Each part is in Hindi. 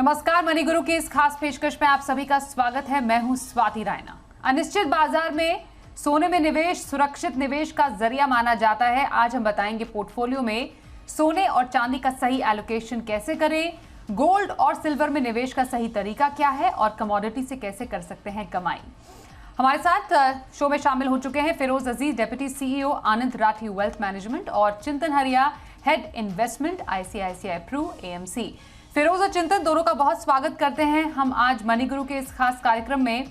नमस्कार, मनी गुरु की इस खास पेशकश में आप सभी का स्वागत है। मैं हूं स्वाति रायना। अनिश्चित बाजार में सोने में निवेश सुरक्षित निवेश का जरिया माना जाता है। आज हम बताएंगे पोर्टफोलियो में सोने और चांदी का सही एलोकेशन कैसे करें, गोल्ड और सिल्वर में निवेश का सही तरीका क्या है और कमोडिटी से कैसे कर सकते हैं कमाई। हमारे साथ शो में शामिल हो चुके हैं Firoz Aziz, deputy CEO Anand Rathi wealth management, और Chintan Hariya, head investment ICICI Pru AMC. Firoz और चिंतन दोनों का बहुत स्वागत करते हैं। हम आज मनी गुरु के इस खास कार्यक्रम में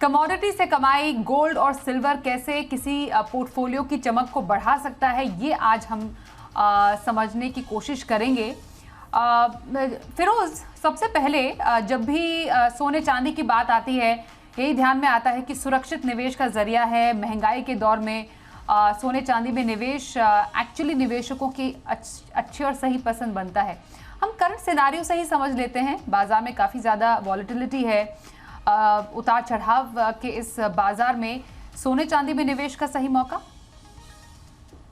कमोडिटी से कमाई, गोल्ड और सिल्वर कैसे किसी पोर्टफोलियो की चमक को बढ़ा सकता है, ये आज हम समझने की कोशिश करेंगे। फिरोज, सबसे पहले जब भी सोने चांदी की बात आती है, यही ध्यान में आता है कि सुरक्षित निवेश का जरिया है। महंगाई के दौर में सोने चांदी में निवेश एक्चुअली निवेशकों की अच्छी और सही पसंद बनता है। हम करंट सिनारियो से ही समझ लेते हैं। बाजार में काफ़ी ज़्यादा वॉलेटिलिटी है, उतार चढ़ाव के इस बाजार में सोने चांदी में निवेश का सही मौका।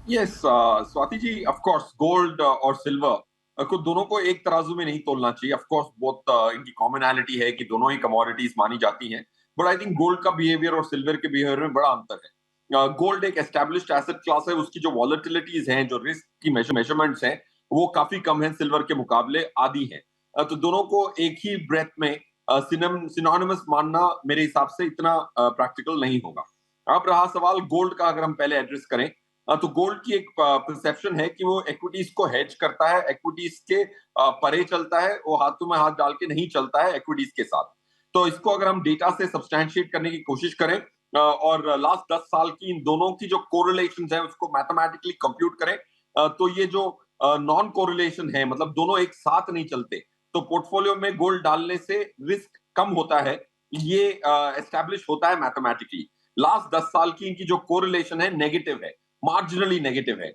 Yes Swati ji, of course gold और सिल्वर को दोनों को एक तराजू में नहीं तोलना चाहिए। ऑफ कोर्स बहुत इनकी कॉमनैलिटी है कि दोनों ही कमोडिटीज मानी जाती हैं, बट आई थिंक गोल्ड का बिहेवियर और सिल्वर के बिहेवियर में बड़ा अंतर है। गोल्ड एक एस्टैब्लिश्ड एसेट क्लास है, उसकी जो वॉलेटिलिटीज हैं, जो रिस्क की मेजरमेंट्स हैं, वो काफी कम है सिल्वर के मुकाबले आदि हैं। तो दोनों को एक ही ब्रेथ में सिनोनिमस मानना मेरे हिसाब से इतना प्रैक्टिकल नहीं होगा। अब रहा सवाल गोल्ड का, अगर हम पहले एड्रेस करें तो गोल्ड की एक परसेप्शन है कि वो इक्विटीज को हेज करता है, इक्विटीज के परे चलता है, वो हाथों में हाथ डाल के नहीं चलता है इक्विटीज के साथ। तो इसको अगर हम डेटा से सब्सटैंशिएट करने की कोशिश करें और लास्ट 10 साल की इन दोनों की जो कोरिलेशंस है उसको मैथमेटिकली कंप्यूट करें, तो ये जो नॉन कोरिलेशन है, मतलब दोनों एक साथ नहीं चलते, तो पोर्टफोलियो में गोल्ड डालने से रिस्क कम होता है, ये एस्टैब्लिश होता है मैथमेटिकली। लास्ट 10 साल की इनकी जो कोरिलेशन है नेगेटिव है, मार्जिनली नेगेटिव है।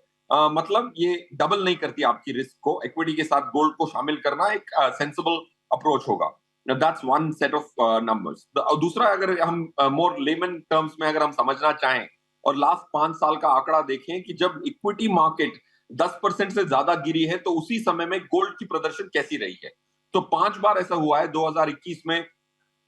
मतलब ये डबल नहीं करती आपकी रिस्क को। इक्विटी के साथ गोल्ड को शामिल करना एक सेंसिबल अप्रोच होगा। That's one set of numbers. दूसरा, अगर हम मोर लेमन टर्म्स में अगर हम समझना चाहें और लास्ट 5 साल का आंकड़ा देखें कि जब इक्विटी मार्केट 10% से ज्यादा गिरी है, तो उसी समय में गोल्ड की प्रदर्शन कैसी रही है। तो 5 बार ऐसा हुआ है 2021 में,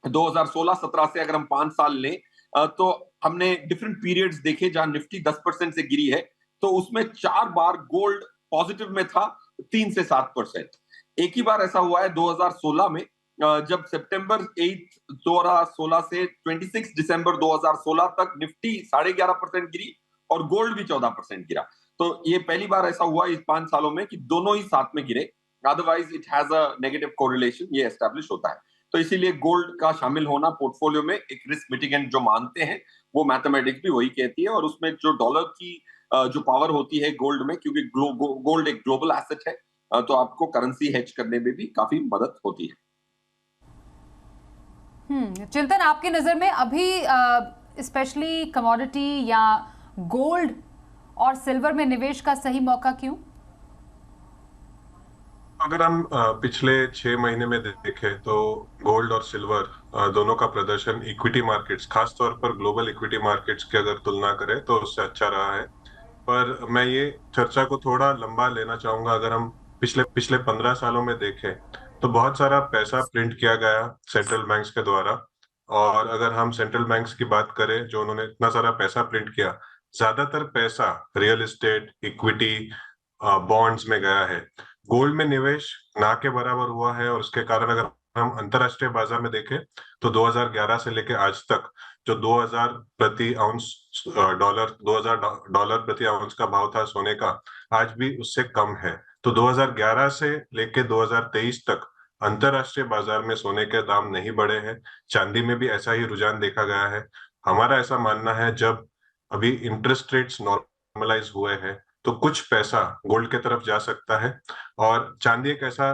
2016-17 से अगर हम 5 साल लें तो हमने डिफरेंट पीरियड्स देखे जहां निफ्टी 10% से गिरी है, तो उसमें 4 बार गोल्ड पॉजिटिव में था, 3 से 7%। एक ही बार ऐसा हुआ है 2016 में, जब सितंबर 8 2016 से 26 दिसंबर 2016 तक निफ्टी 11.5% गिरी और गोल्ड भी 14% गिरा। तो ये पहली बार ऐसा हुआ इस 5 सालों में कि दोनों ही साथ में गिरे। Otherwise it has a negative correlation, ये एस्टैब्लिश होता है। तो इसीलिए गोल्ड का शामिल होना पोर्टफोलियो में एक रिस्क मिटिगेंट जो मानते हैं, वो मैथमेटिक्स भी वही कहती है। और उसमें जो डॉलर की जो पावर होती है गोल्ड में, क्योंकि गोल्ड एक ग्लोबल एसेट है, तो आपको करेंसी हेज करने में भी काफी मदद होती है। चिंतन, आपकी नजर में अभी स्पेशली कमोडिटी या गोल्ड और सिल्वर में निवेश का सही मौका क्यों? अगर हम पिछले 6 महीने में देखें तो गोल्ड और सिल्वर दोनों का प्रदर्शन इक्विटी मार्केट्स, खासतौर पर ग्लोबल इक्विटी मार्केट्स की अगर तुलना करें तो उससे अच्छा रहा है। पर मैं ये चर्चा को थोड़ा लंबा लेना चाहूंगा। अगर हम पिछले 15 सालों में देखें तो बहुत सारा पैसा प्रिंट किया गया सेंट्रल बैंक्स के द्वारा। और अगर हम सेंट्रल बैंक्स की बात करें, जो उन्होंने इतना सारा पैसा प्रिंट किया, ज्यादातर पैसा रियल एस्टेट, इक्विटी, बॉन्ड्स में गया है। गोल्ड में निवेश ना के बराबर हुआ है। और उसके कारण अगर हम अंतरराष्ट्रीय बाजार में देखें तो 2011 से लेकर आज तक जो 2000 प्रति आउंस डॉलर 2000 डॉलर प्रति आउंस का भाव था सोने का, आज भी उससे कम है। तो 2011 से लेकर 2023 तक अंतरराष्ट्रीय बाजार में सोने के दाम नहीं बढ़े हैं। चांदी में भी ऐसा ही रुझान देखा गया है। हमारा ऐसा मानना है, जब अभी इंटरेस्ट रेट्स नॉर्मलाइज हुए हैं तो कुछ पैसा गोल्ड के तरफ जा सकता है। और चांदी एक ऐसा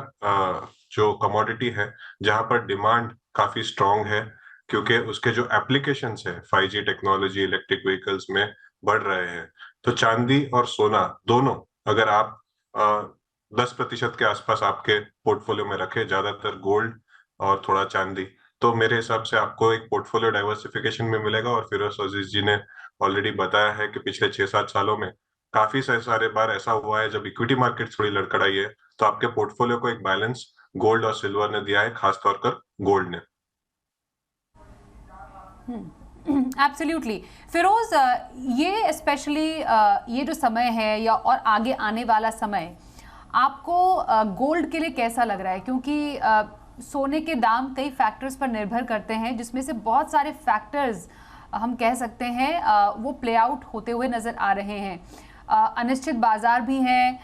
जो कमोडिटी है जहां पर डिमांड काफी स्ट्रांग है, क्योंकि उसके जो एप्लीकेशंस है 5G टेक्नोलॉजी, इलेक्ट्रिक व्हीकल्स में बढ़ रहे हैं। तो चांदी और सोना दोनों अगर आप 10% के आसपास आपके पोर्टफोलियो में रखें, ज्यादातर गोल्ड और थोड़ा चांदी, तो मेरे हिसाब से आपको एक पोर्टफोलियो डाइवर्सिफिकेशन में मिलेगा। और फिरोज अजीज जी ने ऑलरेडी बताया है कि पिछले 6-7 सालों में काफी सारे बार ऐसा हुआ है जब इक्विटी मार्केट थोड़ी लड़खड़ाई है, तो आपके पोर्टफोलियो को एक बैलेंस गोल्ड और सिल्वर ने दिया है, खासतौर पर गोल्ड ने। एब्सोल्युटली। फिरोज, ये स्पेशली ये जो समय है या और आगे आने वाला समय आपको गोल्ड के लिए कैसा लग रहा है? क्योंकि सोने के दाम कई फैक्टर्स पर निर्भर करते हैं, जिसमें से बहुत सारे फैक्टर्स हम कह सकते हैं वो प्ले आउट होते हुए नज़र आ रहे हैं। अनिश्चित बाजार भी हैं,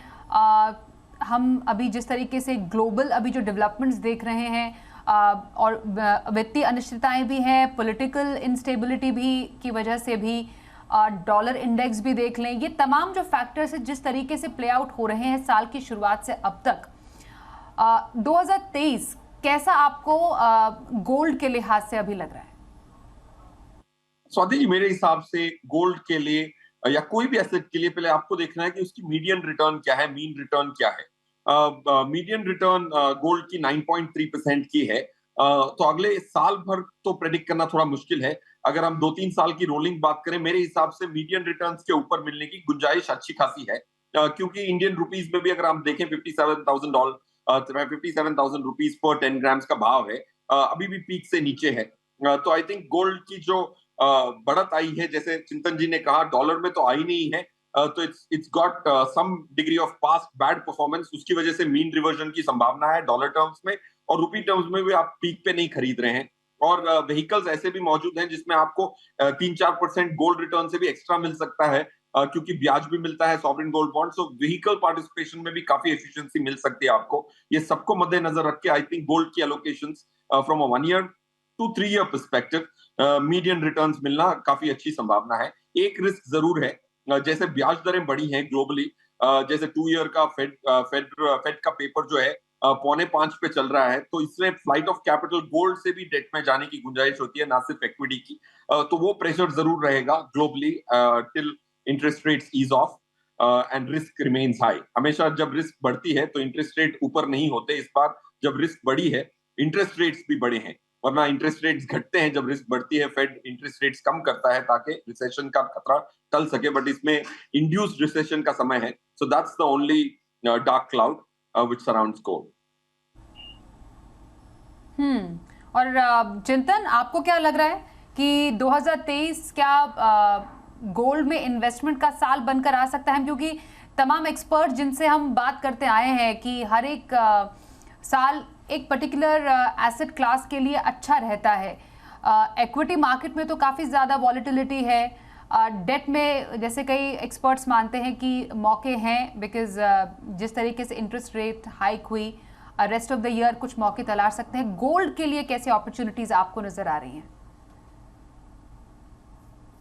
हम अभी जिस तरीके से ग्लोबल अभी जो डेवलपमेंट्स देख रहे हैं, और वित्तीय अनिश्चितताएं भी हैं, पॉलिटिकल इंस्टेबिलिटी भी की वजह से भी, डॉलर इंडेक्स भी देख लें, ये तमाम जो फैक्टर्स हैं जिस तरीके से प्ले आउट हो रहे हैं साल की शुरुआत से अब तक, 2023 कैसा आपको गोल्ड के लिहाज से अभी लग रहा है? स्वाति जी, मेरे हिसाब से गोल्ड के लिए या कोई भी एसेट के लिए पहले आपको देखना है कि उसकी मीडियन रिटर्न क्या है, मीन रिटर्न क्या है। मीडियन रिटर्न गोल्ड की 9.3% की है। तो अगले साल भर तो प्रेडिक्ट करना थोड़ा मुश्किल है। अगर हम 2-3 साल की रोलिंग बात करें, मेरे हिसाब से मीडियन रिटर्न्स के ऊपर मिलने की गुंजाइश अच्छी खासी है। क्योंकि इंडियन रुपीस में भी अगर हम देखें $57,000 पर 10 ग्राम्स का भाव है, अभी भी पीक से नीचे है। तो आई थिंक गोल्ड की जो बढ़त आई है, जैसे चिंतन जी ने कहा, डॉलर में तो आई नहीं है, तो it's got some degree of past bad performance, उसकी वजह से मीन रिवर्जन की संभावना है डॉलर टर्म्स में, और रुपी टर्म्स में भी आप पीक पे नहीं खरीद रहे हैं। और व्हीकल्स ऐसे भी मौजूद हैं जिसमें आपको 3-4% गोल्ड रिटर्न से भी एक्स्ट्रा मिल सकता है, क्योंकि ब्याज भी मिलता है सॉवरेन गोल्ड बॉन्ड। सो व्हीकल पार्टिसिपेशन में भी काफी एफिशिएंसी मिल सकती है आपको। ये सबको मद्देनजर रख के आई थिंक गोल्ड की allocations from a 1 year to 3 year perspective median returns मिलना काफी अच्छी संभावना है। एक रिस्क जरूर है, जैसे ब्याज दरें बढ़ी हैं ग्लोबली, जैसे 2 ईयर का फेड का पेपर जो है 4.25 पे चल रहा है, तो इसमें फ्लाइट ऑफ कैपिटल गोल्ड से भी डेट में जाने की गुंजाइश होती है, ना सिर्फ इक्विटी की। तो वो प्रेशर जरूर रहेगा globally till interest rates ease off and risk remains high. हमेशा जब रिस्क बढ़ती है तो इंटरेस्ट रेट ऊपर नहीं होते। इस बार जब रिस्क बढ़ी है, इंटरेस्ट रेट्स भी बढ़े हैं, वरना इंटरेस्ट रेट्स घटते हैं जब रिस्क बढ़ती है। फेड इंटरेस्ट रेट्स कम करता है ताकि रिसेशन का खतरा टल सके, बट इसमें इंड्यूस्ड रिसेशन का समय है। So that's the only dark cloud which surrounds gold. और चिंतन, आपको क्या लग रहा है कि 2023 क्या गोल्ड में इन्वेस्टमेंट का साल बनकर आ सकता है? क्योंकि तमाम एक्सपर्ट जिनसे हम बात करते आए हैं कि हर एक साल एक पर्टिकुलर एसेट क्लास के लिए अच्छा रहता है। इक्विटी मार्केट में तो काफ़ी ज़्यादा वॉलेटिलिटी है, डेट में जैसे कई एक्सपर्ट्स मानते हैं कि मौके हैं, बिकॉज जिस तरीके से इंटरेस्ट रेट हाइक हुई, रेस्ट ऑफ द ईयर कुछ मौके तलाश सकते हैं। गोल्ड के लिए कैसे अपॉर्चुनिटीज आपको नजर आ रही हैं?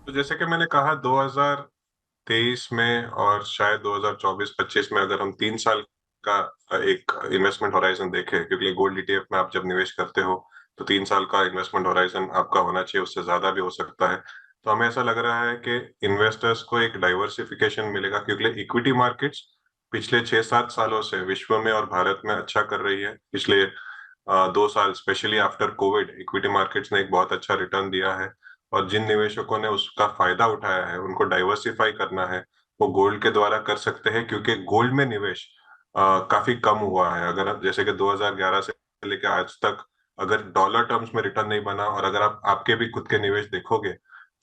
तो जैसे कि मैंने कहा, 2023 में और शायद 2024-25 में अगर हम 3 साल का एक इन्वेस्टमेंट होराइजन देखें, क्योंकि गोल्ड ईटीएफ में आप जब निवेश करते हो तो 3 साल का इन्वेस्टमेंट होराइजन आपका होना चाहिए, उससे ज्यादा भी हो सकता है। तो हमें ऐसा लग रहा है कि इन्वेस्टर्स को एक डाइवर्सिफिकेशन मिलेगा, क्योंकि इक्विटी मार्केट्स पिछले 6-7 सालों से विश्व में और भारत में अच्छा कर रही है। पिछले 2 साल specially after Covid equity markets ने एक बहुत अच्छा रिटर्न दिया है, और जिन निवेशकों ने उसका फायदा उठाया है, उनको डाइवर्सिफाई करना है, वो गोल्ड के द्वारा कर सकते हैं, क्योंकि गोल्ड में निवेश काफी कम हुआ है। अगर जैसे कि 2011 से लेकर आज तक अगर डॉलर टर्म्स में रिटर्न नहीं बना, और अगर आप आपके भी खुद के निवेश देखोगे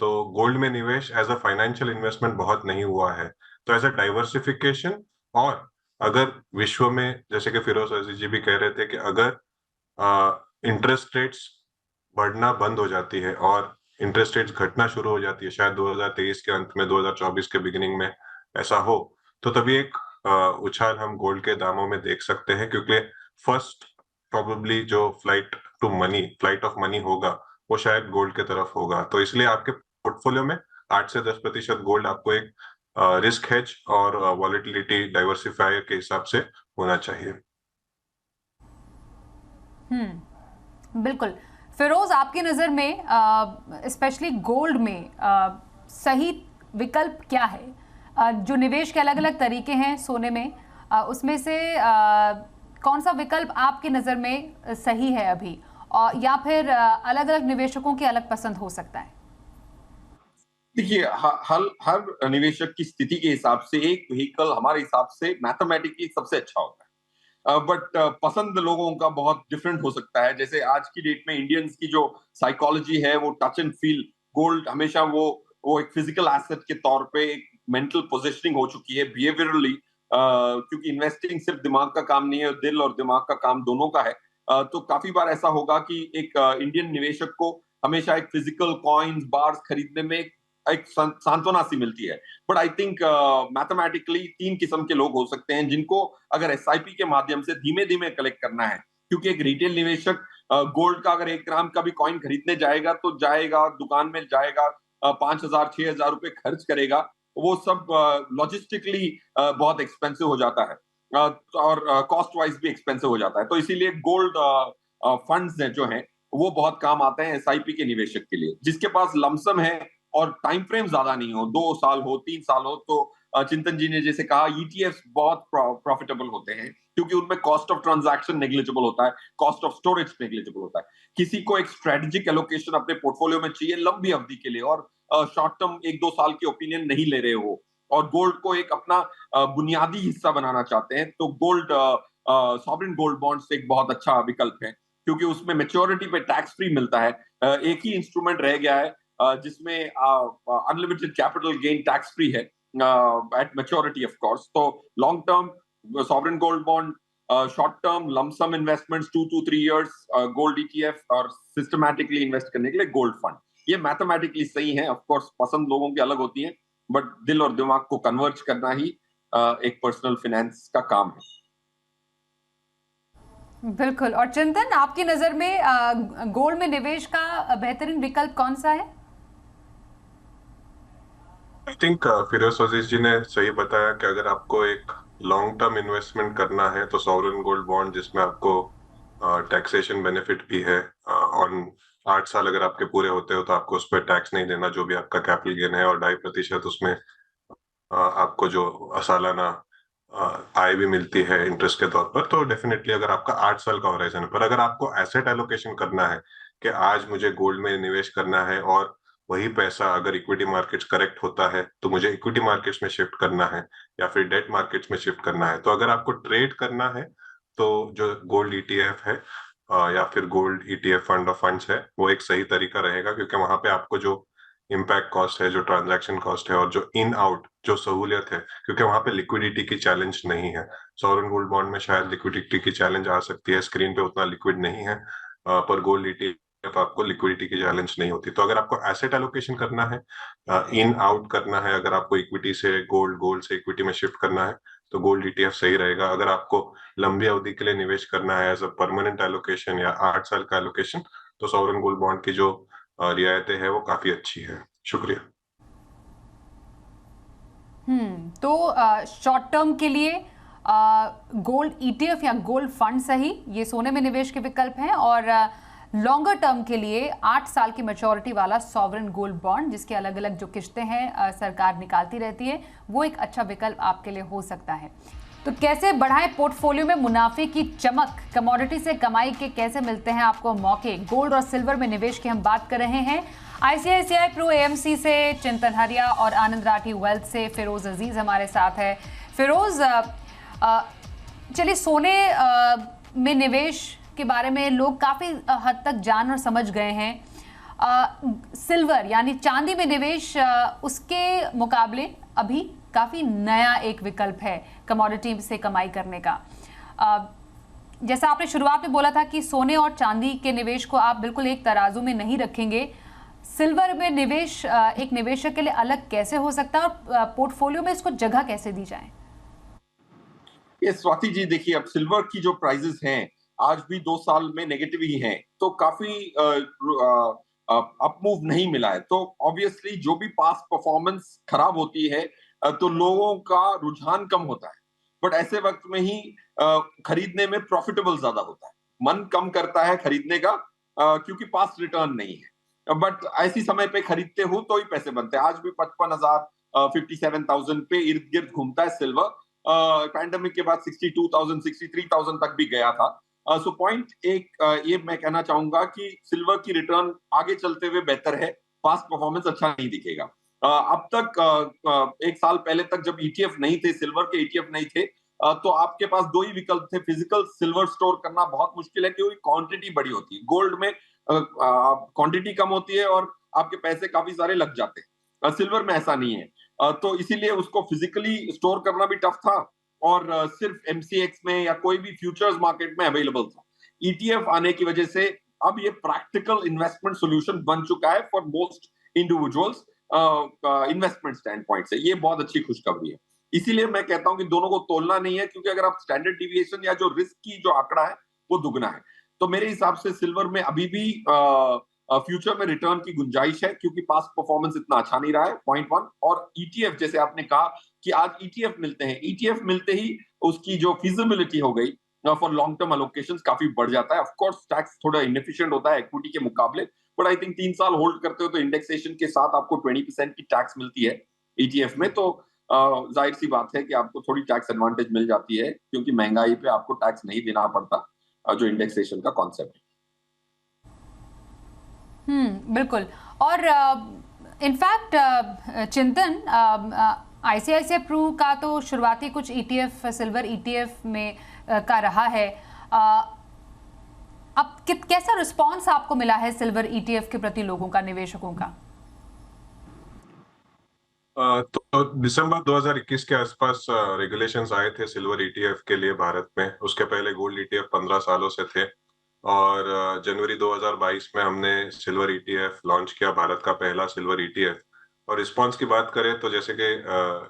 तो गोल्ड में निवेश एज अ फाइनेंशियल इन्वेस्टमेंट बहुत नहीं हुआ है। तो एज अ डाइवर्सिफिकेशन, और अगर विश्व में, जैसे कि फिरोज अजीज जी भी कह रहे थे, कि अगर इंटरेस्ट रेट्स बढ़ना बंद हो जाती है और इंटरेस्ट रेट्स घटना शुरू हो जाती है, शायद 2023 के अंत में, 2024 के बिगिनिंग में ऐसा हो, तो तभी एक उछाल हम गोल्ड के दामों में देख सकते हैं, क्योंकि फर्स्ट प्रोबेबली जो फ्लाइट ऑफ मनी होगा, वो शायद गोल्ड के तरफ होगा। तो इसलिए आपके पोर्टफोलियो में 8 से 10% गोल्ड आपको एक रिस्क हेज और वॉलेटिलिटी डाइवर्सिफायर के हिसाब से होना चाहिए। बिल्कुल। फिरोज, आपकी नज़र में स्पेशली गोल्ड में सही विकल्प क्या है? जो निवेश के अलग अलग तरीके हैं सोने में, उसमें से कौन सा विकल्प आपकी नज़र में सही है अभी, और या फिर अलग अलग निवेशकों की अलग पसंद हो सकता है? देखिए, हर निवेशक की स्थिति के हिसाब से एक व्हीकल हमारे हिसाब से मैथमेटिकली सबसे अच्छा होता है। बट पसंद लोगों का बहुत डिफरेंट हो सकता है। जैसे आज की डेट में इंडियंस की जो साइकोलॉजी है वो टच एंड फील, गोल्ड हमेशा वो एक फिजिकल एसेट के तौर पे एक मेंटल पोजिशनिंग हो चुकी है बिहेवियरली, क्योंकि इन्वेस्टिंग सिर्फ दिमाग का काम नहीं है, दिल और दिमाग का काम दोनों का है। तो काफी बार ऐसा होगा कि एक इंडियन निवेशक को हमेशा एक फिजिकल कॉइन्स बार्स खरीदने में एक सांत्वना सी मिलती है। बट आई थिंक मैथमेटिकली 3 किस्म के लोग हो सकते हैं जिनको अगर एसआईपी के माध्यम से धीमे धीमे कलेक्ट करना है, क्योंकि एक रिटेल निवेशक गोल्ड का अगर 1 ग्राम का भी कॉइन खरीदने जाएगा तो जाएगा दुकान में, जाएगा 5,000 6,000 रुपए खर्च करेगा, वो सब लॉजिस्टिकली बहुत एक्सपेंसिव हो जाता है, और कॉस्ट वाइज भी एक्सपेंसिव हो जाता है। तो इसीलिए गोल्ड फंड्स जो हैं वो बहुत काम आते हैं एसआईपी के निवेशक के लिए, जिसके पास लमसम है और टाइम फ्रेम ज्यादा नहीं हो, 2 साल हो 3 साल हो, तो चिंतन जी ने जैसे कहा ईटीएफ बहुत प्रॉफिटेबल होते हैं, क्योंकि उनमें कॉस्ट ऑफ ट्रांजैक्शन नेग्लिजिबल होता है, कॉस्ट ऑफ स्टोरेज नेग्लिजिबल होता है। किसी को एक स्ट्रेटेजिक एलोकेशन अपने पोर्टफोलियो में चाहिए लंबी अवधि के लिए, और शॉर्ट टर्म 1-2 साल की ओपिनियन नहीं ले रहे हो, और गोल्ड को एक अपना बुनियादी हिस्सा बनाना चाहते हैं, तो गोल्ड सॉवरेन गोल्ड बॉन्ड्स एक बहुत अच्छा विकल्प है, क्योंकि उसमें मेच्योरिटी पे टैक्स फ्री मिलता है। एक ही इंस्ट्रूमेंट रह गया है जिसमें unlimited capital gain tax free है एट मैच्योरिटी ऑफ कोर्स। तो long term sovereign gold bond, short term lump sum investments 2 to 3 years gold ETF, और सिस्टमैटिकली इन्वेस्ट करने के लिए गोल्ड फंड। ये मैथमेटिकली सही है, ऑफ कोर्स पसंद लोगों की अलग होती है, बट दिल और दिमाग को कन्वर्ज करना ही एक पर्सनल फाइनेंस का काम है। बिल्कुल। और चिंतन, आपकी नजर में गोल्ड में निवेश का बेहतरीन विकल्प कौन सा है? आई थिंक फिरोज अजीज जी ने सही बताया कि अगर आपको एक लॉन्ग टर्म इन्वेस्टमेंट करना है तो सॉवरेन गोल्ड बॉन्ड, जिसमें आपको टैक्सेशन बेनिफिट भी है, ऑन 8 साल अगर आपके पूरे होते हो तो आपको उस पर टैक्स नहीं देना, जो भी आपका कैपिटल गेन है, और 2.5% उसमें आपको जो सालाना आय भी मिलती है इंटरेस्ट के तौर पर। तो डेफिनेटली अगर आपका 8 साल का होराइजन है, पर अगर आपको एसेट एलोकेशन करना है कि आज मुझे गोल्ड में निवेश करना है और वही पैसा अगर इक्विटी मार्केट्स करेक्ट होता है तो मुझे इक्विटी मार्केट्स में शिफ्ट करना है या फिर डेट मार्केट्स में शिफ्ट करना है, तो अगर आपको ट्रेड करना है तो जो गोल्ड ईटीएफ है या फिर gold ETF fund of funds है, वो एक सही तरीका रहेगा, क्योंकि वहां पे आपको जो इम्पैक्ट कॉस्ट है, जो ट्रांजैक्शन कॉस्ट है, और जो इन आउट जो सहूलियत है, क्योंकि वहां पे लिक्विडिटी की चैलेंज नहीं है। सॉवरेन गोल्ड बॉन्ड में शायद लिक्विडिटी की चैलेंज आ सकती है, स्क्रीन पे उतना लिक्विड नहीं है, पर गोल्ड ईटीएफ आपको लिक्विडिटी की चैलेंज नहीं होती। तो अगर आपको एसेट एलोकेशन करना है, इन आउट करना है, अगर आपको इक्विटी से गोल्ड, गोल्ड से इक्विटी में शिफ्ट करना है, तो गोल्ड ईटीएफ सही रहेगा। अगर आपको लंबी अवधि के लिए निवेश करना है एज अ परमानेंट एलोकेशन या 8 साल का एलोकेशन, तो सॉवरेन गोल्ड बॉन्ड की जो रियायतें हैं वो काफी अच्छी है। शुक्रिया। तो शॉर्ट टर्म के लिए गोल्ड ईटीएफ या गोल्ड फंड सही, ये सोने में निवेश के विकल्प हैं, और लॉन्गर टर्म के लिए 8 साल की मैच्योरिटी वाला सॉवरेन गोल्ड बॉन्ड, जिसके अलग अलग जो किस्तें हैं सरकार निकालती रहती है, वो एक अच्छा विकल्प आपके लिए हो सकता है। तो कैसे बढ़ाएं पोर्टफोलियो में मुनाफे की चमक, कमोडिटी से कमाई के कैसे मिलते हैं आपको मौके, गोल्ड और सिल्वर में निवेश की हम बात कर रहे हैं। आईसीआईसीआई प्रू एएमसी से चिंतन हरिया और आनंद राठी वेल्थ से फिरोज अजीज हमारे साथ है। फिरोज, चलिए सोने में निवेश के बारे में लोग काफ़ी हद तक जान और समझ गए हैं। सिल्वर यानी चांदी में निवेश उसके मुकाबले अभी काफ़ी नया एक विकल्प है कमोडिटी से कमाई करने का। जैसा आपने शुरुआत में बोला था कि सोने और चांदी के निवेश को आप बिल्कुल एक तराजू में नहीं रखेंगे, सिल्वर में निवेश एक निवेशक के लिए अलग कैसे हो सकता है और पोर्टफोलियो में इसको जगह कैसे दी जाए? ये स्वाति जी देखिए, अब सिल्वर की जो प्राइसेस हैं आज भी 2 साल में नेगेटिव ही हैं, तो काफी अप मूव नहीं मिला है। तो ऑब्वियसली जो भी पास्ट परफॉर्मेंस खराब होती है तो लोगों का रुझान कम होता है, बट ऐसे वक्त में ही खरीदने में प्रॉफिटेबल ज्यादा होता है, मन कम करता है खरीदने का क्योंकि पास्ट रिटर्न नहीं है, बट ऐसी समय पे खरीदते हो तो ही पैसे बनते हैं। आज भी 55,000 57,000 पे इर्द गिर्द घूमता है सिल्वर। पैंडेमिक के बाद 62,000 63,000 तक भी गया था। सो पॉइंट एक ये मैं कहना चाहूंगा कि सिल्वर की रिटर्न आगे चलते हुए बेहतर है, पास्ट परफॉर्मेंस अच्छा नहीं दिखेगा। अब तक 1 साल पहले तक जब ईटीएफ नहीं थे, सिल्वर के ईटीएफ नहीं थे, तो आपके पास दो ही विकल्प थे, फिजिकल सिल्वर स्टोर करना बहुत मुश्किल है क्योंकि क्वांटिटी बड़ी होती है, गोल्ड में क्वांटिटी कम होती है और आपके पैसे काफी सारे लग जाते हैं, सिल्वर में ऐसा नहीं है। तो इसीलिए उसको फिजिकली स्टोर करना भी टफ था और सिर्फ एमसीएक्स में या कोई भी फ्यूचर्स मार्केट में अवेलेबल था। ईटीएफ आने की वजह से अब ये प्रैक्टिकल इन्वेस्टमेंट सॉल्यूशन बन चुका है for most individuals investment stand point से। ये बहुत अच्छी खुशखबरी है। इसीलिए मैं कहता हूं कि दोनों को तोलना नहीं है, क्योंकि अगर आप स्टैंडर्ड डिविएशन या जो रिस्क की जो आंकड़ा है वो दुगना है, तो मेरे हिसाब से सिल्वर में अभी भी फ्यूचर में रिटर्न की गुंजाइश है, क्योंकि पास्ट परफॉर्मेंस इतना अच्छा नहीं रहा है, पॉइंट वन। और ईटीएफ, जैसे आपने कहा कि आज ईटीएफ मिलते हैं, ईटीएफ मिलते ही उसकी जो फिजिबिलिटी हो गई फॉर लॉन्ग टर्म एलोकेशंस काफी बढ़ जाता है। ऑफ कोर्स टैक्स थोड़ा इनएफिशिएंट होता है इक्विटी के मुकाबले, बट आई थिंक 3 साल होल्ड करते हो तो इंडेक्सेशन के साथ आपको 20% की टैक्स मिलती है ईटीएफ में, तो जाहिर सी बात है कि आपको थोड़ी टैक्स एडवांटेज मिल जाती है, क्योंकि महंगाई पे आपको टैक्स नहीं देना पड़ता, जो इंडेक्सेशन का कॉन्सेप्ट है। बिल्कुल। और इनफैक्ट चिंतन, आईसीआईसीआई प्रू का तो शुरुआती कुछ ईटीएफ सिल्वर ईटीएफ में का रहा है, अब कैसा रिस्पांस आपको मिला है सिल्वर ईटीएफ के प्रति लोगों का, निवेशकों का? तो दिसंबर 2021 के आसपास रेगुलेशंस आए थे सिल्वर ईटीएफ के लिए भारत में। उसके पहले गोल्ड ईटीएफ 15 सालों से थे, और जनवरी 2022 में हमने सिल्वर ईटीएफ लॉन्च किया, भारत का पहला सिल्वर ईटीएफ। और रिस्पांस की बात करें तो जैसे कि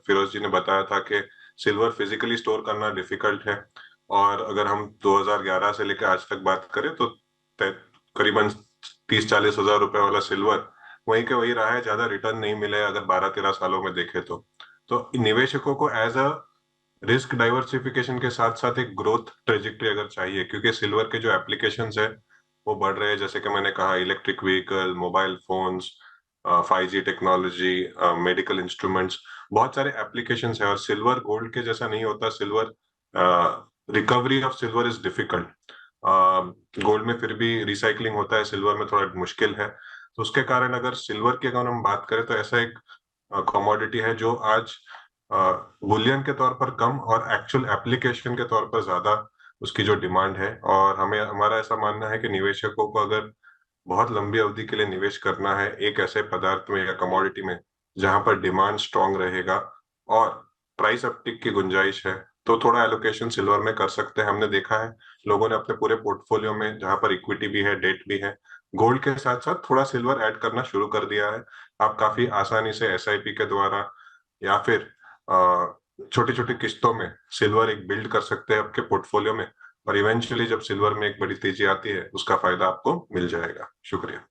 फिरोज जी ने बताया था कि सिल्वर फिजिकली स्टोर करना डिफिकल्ट है, और अगर हम 2011 से लेकर आज तक बात करें तो करीबन 30-40 हजार रुपए वाला सिल्वर वहीं के वही रहा है, ज्यादा रिटर्न नहीं मिले अगर 12-13 सालों में देखें तो निवेशकों को एज अ रिस्क डाइवर्सिफिकेशन के साथ साथ एक ग्रोथ ट्रेजेक्टरी अगर चाहिए, क्योंकि सिल्वर के जो एप्लीकेशंस है वो बढ़ रहे हैं, जैसे कि मैंने कहा electric vehicle, mobile phones, 5G technology, medical instruments, बहुत सारे एप्लीकेशंस है। और सिल्वर गोल्ड के जैसा नहीं होता, silver recovery of silver is difficult. Gold में फिर भी रिसाइकलिंग होता है, सिल्वर में थोड़ा मुश्किल है। तो उसके कारण अगर सिल्वर की अगर हम बात करें तो ऐसा एक कमोडिटी है जो आज बुलियन के तौर पर कम और एक्चुअल एप्लीकेशन के तौर पर ज्यादा उसकी जो डिमांड है। और हमारा ऐसा मानना है कि निवेशकों को अगर बहुत लंबी अवधि के लिए निवेश करना है एक ऐसे पदार्थ में या कमोडिटी में जहां पर डिमांड स्ट्रांग रहेगा और प्राइस अपटिक की गुंजाइश है, तो थोड़ा एलोकेशन सिल्वर में कर सकते हैं। हमने देखा है लोगों ने अपने पूरे पोर्टफोलियो में, जहां पर इक्विटी भी है, डेट भी है, गोल्ड के साथ साथ थोड़ा सिल्वर ऐड करना शुरू कर दिया है। आप काफी आसानी से एसआईपी के द्वारा या फिर छोटी छोटी किस्तों में सिल्वर एक बिल्ड कर सकते हैं आपके पोर्टफोलियो में, और इवेंचुअली जब सिल्वर में एक बड़ी तेजी आती है उसका फायदा आपको मिल जाएगा। शुक्रिया।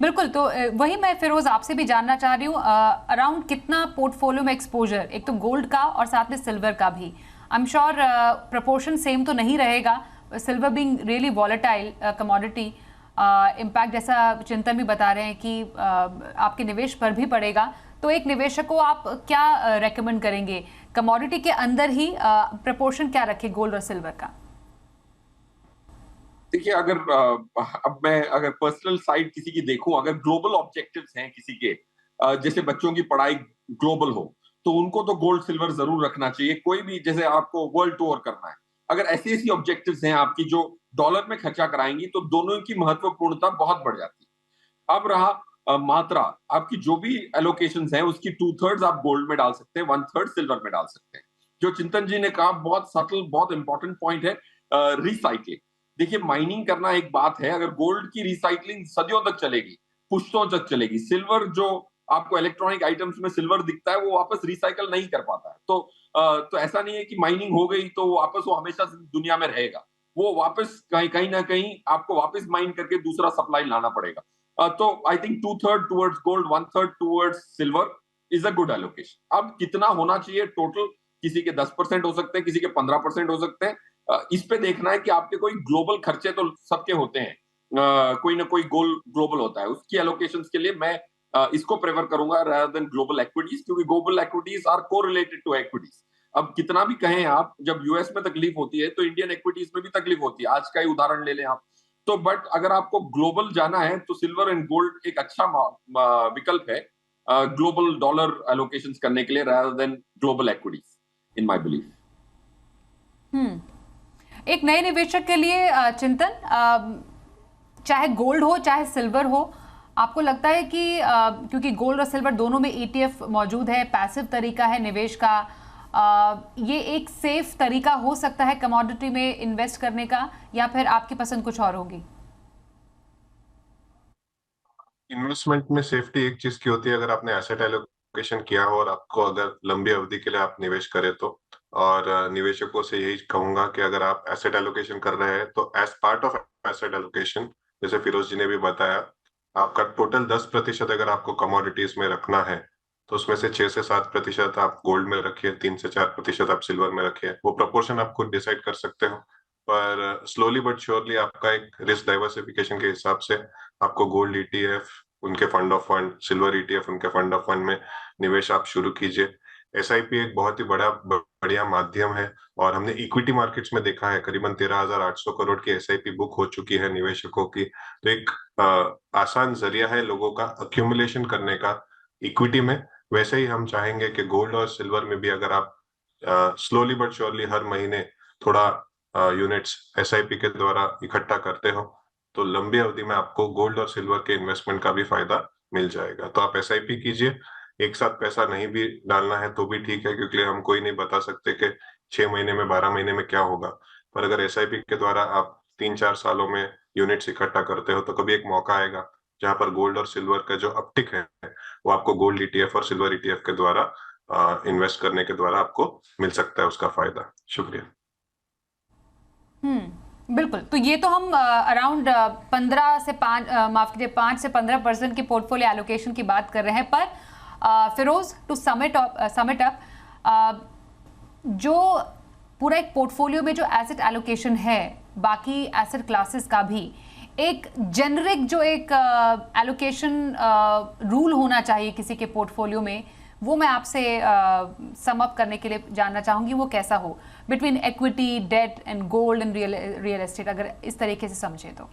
बिल्कुल। तो वही मैं फिरोज आपसे भी जानना चाह रही हूँ, अराउंड कितना पोर्टफोलियो में एक्सपोजर, एक तो गोल्ड का और साथ में सिल्वर का भी, I am sure proportion same तो नहीं रहेगा, silver being really volatile commodity, impact जैसा चिंतन भी बता रहे हैं कि आपके निवेश पर भी पड़ेगा। तो एक निवेशक को आप क्या रेकमेंड करेंगे, कमोडिटी के अंदर ही प्रोपोर्शन क्या रखे गोल्ड और सिल्वर का? देखिए, अब मैं अगर पर्सनल साइड किसी की देखूं, अगर ग्लोबल ऑब्जेक्टिव्स हैं किसी के, जैसे बच्चों की पढ़ाई ग्लोबल हो, तो उनको तो गोल्ड सिल्वर जरूर रखना चाहिए। कोई भी, जैसे आपको वर्ल्ड टूर करना है, अगर ऐसी ऑब्जेक्टिव्स हैं आपकी जो डॉलर में खर्चा कराएंगी, तो दोनों की महत्वपूर्णता बहुत बढ़ जाती है। अब रहा मात्रा, आपकी जो भी एलोकेशंस हैं उसकी 2/3 आप गोल्ड में डाल सकते हैं, 1/3 सिल्वर में डाल सकते हैं। जो चिंतन जी ने कहा बहुत सटल, बहुत इंपॉर्टेंट पॉइंट है, रिसाइकलिंग। देखिए, माइनिंग करना एक बात है, अगर गोल्ड की रिसाइकलिंग सदियों तक चलेगी, पुश्तों तक चलेगी, सिल्वर जो आपको इलेक्ट्रॉनिक आइटम्स में सिल्वर दिखता है वो वापस रिसाइकल नहीं कर पाता है। तो ऐसा नहीं है कि माइनिंग हो गई तो वापस वो हमेशा दुनिया में रहेगा, वो वापस कहीं ना कहीं आपको वापस माइन करके दूसरा सप्लाई लाना पड़ेगा। तो I think 2/3 towards gold, 1/3 towards silver is a good allocation. अब कितना होना चाहिए टोटल, किसी के 10% हो सकते हैं, किसी के 15% हो सकते हैं। इस पे देखना है कि आपके कोई ग्लोबल खर्चे तो सबके होते हैं, कोई ना कोई गोल ग्लोबल होता है, उसकी एलोकेशंस के लिए मैं इसको प्रेफर करूंगा rather than ग्लोबल एक्विटीज, क्योंकि global equities are correlated to equities. अब कितना भी कहें आप, जब यूएस में तकलीफ होती है तो इंडियन एक्विटीज में भी तकलीफ होती है, आज का ही उदाहरण ले लें आप। तो बट अगर आपको ग्लोबल जाना है तो सिल्वर एंड गोल्ड एक अच्छा विकल्प है। ग्लोबल डॉलर एलोकेशंस करने के लिए rather than global equities in my belief. एक नए निवेशक के लिए चिंतन, चाहे गोल्ड हो चाहे सिल्वर हो, आपको लगता है कि क्योंकि गोल्ड और सिल्वर दोनों में ETF मौजूद है, पैसिव तरीका है निवेश का, ये एक सेफ तरीका हो सकता है कमोडिटी में इन्वेस्ट करने का, या फिर आपकी पसंद कुछ और होगी? इन्वेस्टमेंट में सेफ्टी एक चीज की होती है, अगर आपने एसेट एलोकेशन किया हो और आपको अगर लंबी अवधि के लिए आप निवेश करें तो। और निवेशकों से यही कहूंगा कि अगर आप एसेट एलोकेशन कर रहे हैं तो as part of asset allocation, जैसे फिरोज जी ने भी बताया, आपका टोटल 10% अगर आपको कमोडिटीज में रखना है तो उसमें से 6 से 7% आप गोल्ड में रखिए, 3 से 4% आप सिल्वर में रखिए। वो प्रोपोर्शन आप खुद डिसाइड कर सकते हो, पर स्लोली बट श्योरली आपका एक रिस्क डाइवर्सिफिकेशन के हिसाब से आपको गोल्ड ETF उनके fund of fund, silver ETF उनके फंड ऑफ फंड में निवेश आप शुरू कीजिए। SIP एक बहुत ही बढ़िया माध्यम है और हमने इक्विटी मार्केट्स में देखा है करीबन 13,800 करोड़ की SIP बुक हो चुकी है निवेशकों की। तो एक आसान जरिया है लोगों का अक्यूमुलेशन करने का इक्विटी में। वैसे ही हम चाहेंगे कि गोल्ड और सिल्वर में भी अगर आप स्लोली बट श्योरली हर महीने थोड़ा यूनिट्स SIP के द्वारा इकट्ठा करते हो तो लंबी अवधि में आपको गोल्ड और सिल्वर के इन्वेस्टमेंट का भी फायदा मिल जाएगा। तो आप SIP कीजिए, एक साथ पैसा नहीं भी डालना है तो भी ठीक है, क्योंकि हम कोई नहीं बता सकते कि 6 महीने में 12 महीने में क्या होगा। पर अगर SIP के द्वारा आप 3-4 सालों में यूनिट्स इकट्ठा करते हो तो कभी एक मौका आएगा जहां पर गोल्ड और सिल्वर का जो अपटिक है वो आपको गोल्ड ETF और सिल्वर ETF के द्वारा इन्वेस्ट करने के द्वारा आपको मिल सकता है उसका फायदा। शुक्रिया। बिल्कुल। तो ये तो हम अराउंड 5 से 15% के पोर्टफोलियो एलोकेशन की बात कर रहे हैं। पर फिरोज, टू समिट अप, जो पूरा एक पोर्टफोलियो में जो एसेट एलोकेशन है, बाकी एसेट क्लासेस का भी एक जेनरिक जो एक एलोकेशन रूल होना चाहिए किसी के पोर्टफोलियो में, वो मैं आपसे सम अप करने के लिए जानना चाहूंगी, वो कैसा हो between equity, debt and gold and real estate, अगर इस तरीके से समझे तो।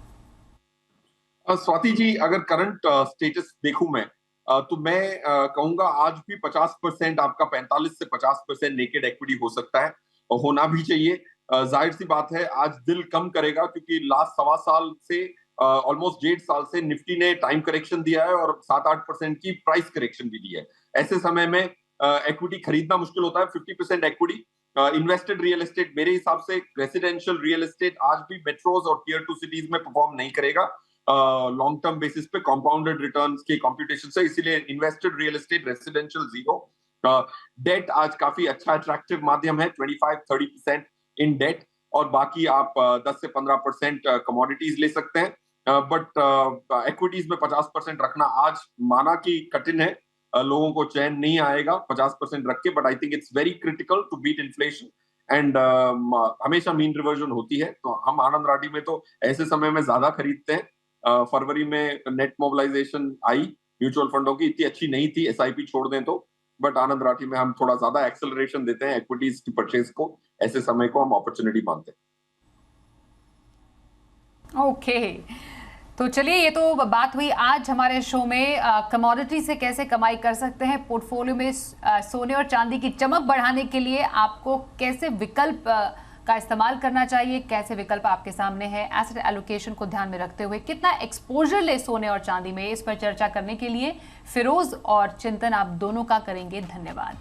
स्वाति जी, अगर करंट स्टेटस देखूं मैं तो मैं कहूंगा आज भी 50% आपका 45 से 50% नेकेड इक्विटी हो सकता है और होना भी चाहिए। जाहिर सी बात है आज दिल कम करेगा क्योंकि लास्ट 1.25 साल से ऑलमोस्ट 1.5 साल से निफ्टी ने टाइम करेक्शन दिया है और 7-8% की प्राइस करेक्शन भी दी है। ऐसे समय में इक्विटी खरीदना मुश्किल होता है। 50% इक्विटी, इन्वेस्टेड रियल एस्टेट, मेरे हिसाब से रेसिडेंशियल रियल एस्टेट आज भी मेट्रोज और टियर 2 सिटीज में परफॉर्म नहीं करेगा लॉन्ग टर्म बेसिस पे कंपाउंडेड रिटर्न्स के कंप्यूटेशन से, इसीलिए invested real estate, residential 0। Debt आज काफी अच्छा अट्रैक्टिव माध्यम है, 25-30% इन डेट, और बाकी आप 10 से 15% कमोडिटीज ले सकते हैं। बट इक्विटीज में 50% रखना आज माना कि कठिन है, लोगों को चैन नहीं आएगा 50% रख के, but I think it's very critical to beat inflation and हमेशा मीन रिवर्जन होती है। तो हम आनंद राठी में तो ऐसे समय में ज्यादा खरीदते हैं। फरवरी में नेट मोबिलाइजेशन आई म्यूचुअल फंडों की, इतनी अच्छी नहीं थी SIP छोड़ दें तो, बट आनंद राठी में हम थोड़ा ज्यादा एक्सेलरेशन देते हैं इक्विटीज की परचेज को। ऐसे समय को हम अपॉर्चुनिटी मानते हैं। ओके, तो चलिए, ये तो बात हुई आज हमारे शो में कमोडिटी से कैसे कमाई कर सकते हैं। पोर्टफोलियो में सोने और चांदी की चमक बढ़ाने के लिए आपको कैसे विकल्प का इस्तेमाल करना चाहिए, कैसे विकल्प आपके सामने है, एसेट एलोकेशन को ध्यान में रखते हुए कितना एक्सपोजर ले सोने और चांदी में, इस पर चर्चा करने के लिए फिरोज और चिंतन आप दोनों का करेंगे धन्यवाद।